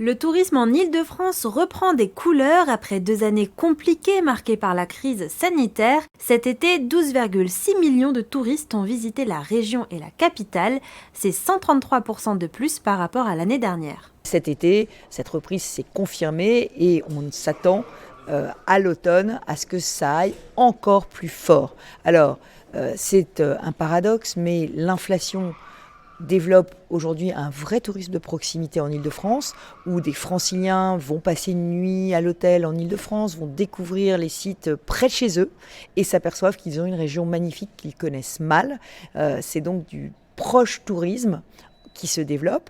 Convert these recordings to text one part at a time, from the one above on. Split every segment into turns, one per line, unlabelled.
Le tourisme en Île-de-France reprend des couleurs après 2 années compliquées marquées par la crise sanitaire. Cet été, 12,6 millions de touristes ont visité la région et la capitale. C'est 133% de plus par rapport à l'année dernière.
Cet été, cette reprise s'est confirmée et on s'attend à l'automne à ce que ça aille encore plus fort. Alors, c'est un paradoxe, mais l'inflation développe aujourd'hui un vrai tourisme de proximité en Île-de-France, où des Franciliens vont passer une nuit à l'hôtel en Île-de-France, vont découvrir les sites près de chez eux et s'aperçoivent qu'ils ont une région magnifique qu'ils connaissent mal. C'est donc du proche tourisme qui se développe.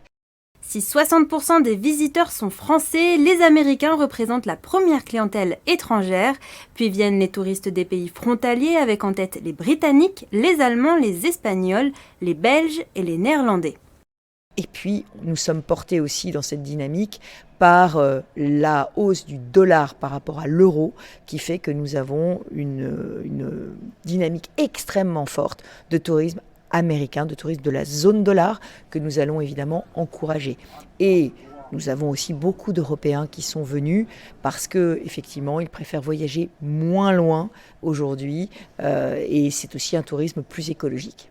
Si 60% des visiteurs sont français, les Américains représentent la première clientèle étrangère, puis viennent les touristes des pays frontaliers avec en tête les Britanniques, les Allemands, les Espagnols, les Belges et les Néerlandais.
Et puis, nous sommes portés aussi dans cette dynamique par la hausse du dollar par rapport à l'euro, qui fait que nous avons une dynamique extrêmement forte de tourisme américain, de tourisme de la zone dollar, que nous allons évidemment encourager. Et nous avons aussi beaucoup d'Européens qui sont venus parce qu'effectivement, ils préfèrent voyager moins loin aujourd'hui et c'est aussi un tourisme plus écologique.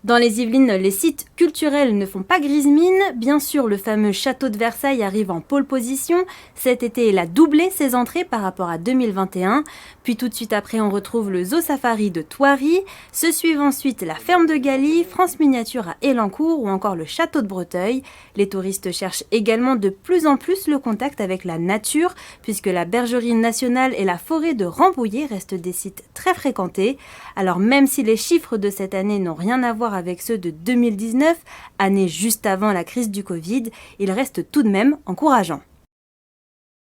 Dans les Yvelines, les sites culturels ne font pas grise mine. Bien sûr, le fameux château de Versailles arrive en pole position. Cet été, il a doublé ses entrées par rapport à 2021. Puis tout de suite après, on retrouve le Zoo Safari de Thoiry. Se suivent ensuite la ferme de Galy, France Miniature à Elancourt ou encore le château de Breteuil. Les touristes cherchent également de plus en plus le contact avec la nature, puisque la bergerie nationale et la forêt de Rambouillet restent des sites très fréquentés. Alors même si les chiffres de cette année n'ont rien à voir avec ceux de 2019, année juste avant la crise du Covid, ils restent tout de même encourageants.